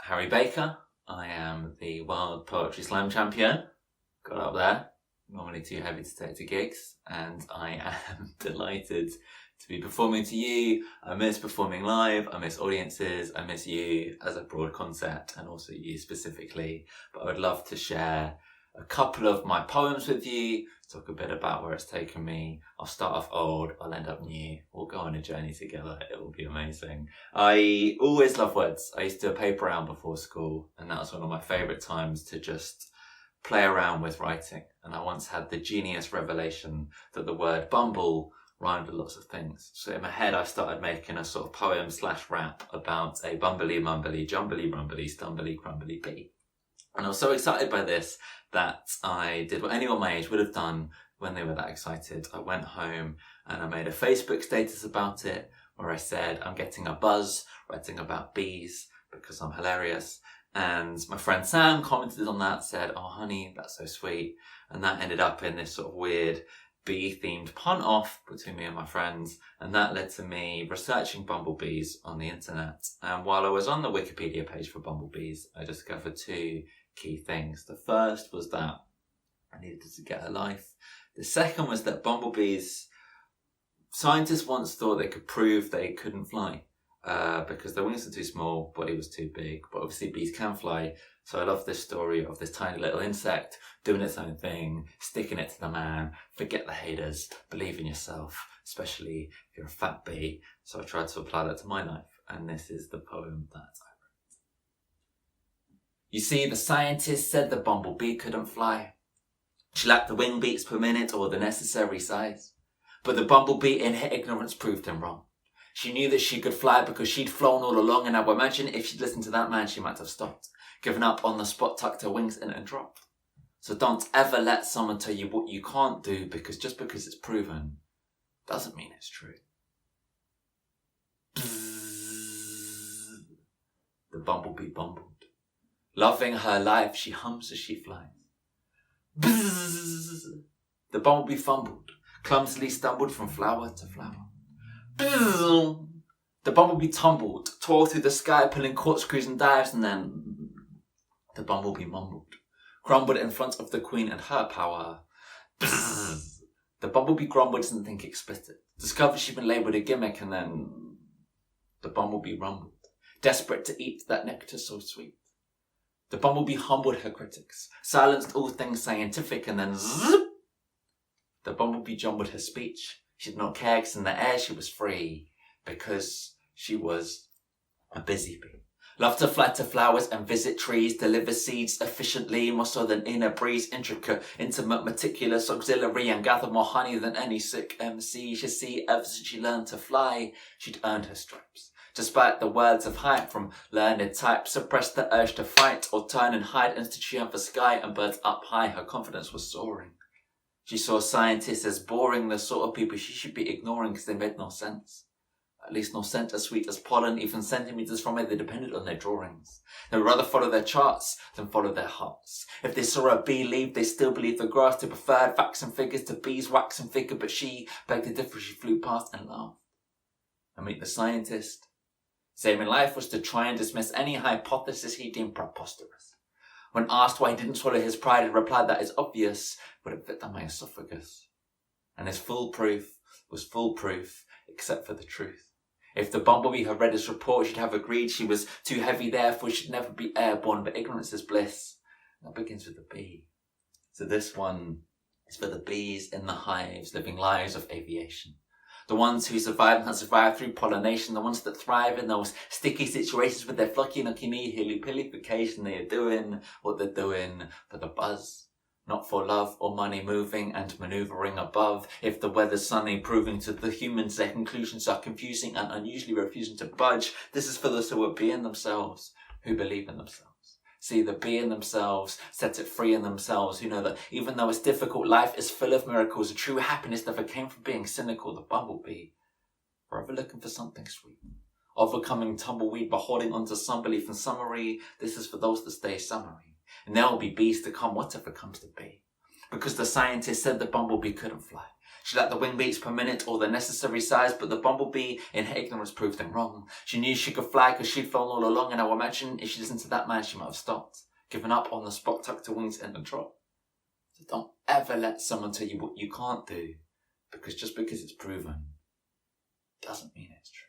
Harry Baker. I am the World Poetry Slam champion. Got up there. Normally too heavy to take to gigs. And I am delighted to be performing to you. I miss performing live. I miss audiences. I miss you as a broad concept and also you specifically. But I would love to share a couple of my poems with you, talk a bit about where it's taken me. I'll start off old, I'll end up new. We'll go on a journey together. It will be amazing. I always love words. I used to do a paper round before school, and that was one of my favourite times to just play around with writing. And I once had the genius revelation that the word bumble rhymed with lots of things. So in my head, I started making a sort of poem/rap about a bumbly, mumbly, jumbly, rumbly, stumbly, crumbly bee. And I was so excited by this that I did what anyone my age would have done when they were that excited. I went home and I made a Facebook status about it where I said, I'm getting a buzz writing about bees because I'm hilarious. And my friend Sam commented on that, said, oh honey, that's so sweet. And that ended up in this sort of weird bee-themed pun-off between me and my friends. And that led to me researching bumblebees on the internet. And while I was on the Wikipedia page for bumblebees, I discovered two key things. The first was that I needed to get a life. The second was that bumblebees, scientists once thought they could prove they couldn't fly because their wings are too small, body was too big. But obviously bees can fly. So I love this story of this tiny little insect doing its own thing, sticking it to the man, forget the haters, believe in yourself, especially if you're a fat bee. So I tried to apply that to my life, and this is the poem that I wrote. You see, the scientist said the bumblebee couldn't fly. She lacked the wing beats per minute or the necessary size. But the bumblebee in her ignorance proved him wrong. She knew that she could fly because she'd flown all along, and I imagine if she'd listened to that man, she might have stopped, given up on the spot, tucked her wings in and dropped. So don't ever let someone tell you what you can't do, because just because it's proven doesn't mean it's true. Bzzz. The bumblebee bumbled. Loving her life, she hums as she flies. Bzzz. The bumblebee fumbled, clumsily stumbled from flower to flower. Bzzz. The bumblebee tumbled, tore through the sky, pulling corkscrews and dives, and then the bumblebee mumbled, grumbled in front of the queen and her power. Bzzz. The bumblebee grumbled, didn't think explicit, discovered she'd been labelled a gimmick, and then the bumblebee rumbled, desperate to eat that nectar so sweet. The bumblebee humbled her critics, silenced all things scientific, and then zzz, the bumblebee jumbled her speech. She did not care because in the air she was free, because she was a busy bee. Loved to fly to flowers and visit trees, deliver seeds efficiently, more so than in a breeze, intricate, intimate, meticulous, auxiliary, and gather more honey than any sick MC. You see, ever since she learned to fly, she'd earned her stripes. Despite the words of hype from learned types, suppressed the urge to fight or turn and hide into triumph of sky and birds up high. Her confidence was soaring. She saw scientists as boring, the sort of people she should be ignoring because they made no sense. At least no scent as sweet as pollen, even centimetres from it, they depended on their drawings. They would rather follow their charts than follow their hearts. If they saw a bee leave, they still believed the grass to preferred facts and figures to bees, wax and figure, but she begged to differ. She flew past and laughed. And meet the scientist. His aim in life was to try and dismiss any hypothesis he deemed preposterous. When asked why he didn't swallow his pride, he replied that is obvious, but it fit down my esophagus. And his full proof was full proof, except for the truth. If the bumblebee had read his report, she'd have agreed she was too heavy, therefore she'd never be airborne, but ignorance is bliss. That begins with the bee. So this one is for the bees in the hives, living lives of aviation. The ones who survive and survive through pollination, the ones that thrive in those sticky situations with their flocky nucky hilly-pillification. They are doing what they're doing for the buzz, not for love or money, moving and manoeuvring above. If the weather's sunny, proving to the humans their conclusions are confusing and unusually refusing to budge. This is for those who are being themselves, who believe in themselves. See, the bee in themselves, set it free in themselves, who know that even though it's difficult, life is full of miracles. The true happiness never came from being cynical. The bumblebee, forever looking for something sweet. Overcoming tumbleweed by holding on to some belief in summary. This is for those that stay summary. And there will be bees to come, whatever comes to be. Because the scientist said the bumblebee couldn't fly. She lacked the wing beats per minute or the necessary size, but the bumblebee in her ignorance proved them wrong. She knew she could fly because she'd flown all along, and I imagine if she listened to that man, she might have stopped, given up on the spot, tucked her wings in and trot. So don't ever let someone tell you what you can't do, because just because it's proven doesn't mean it's true.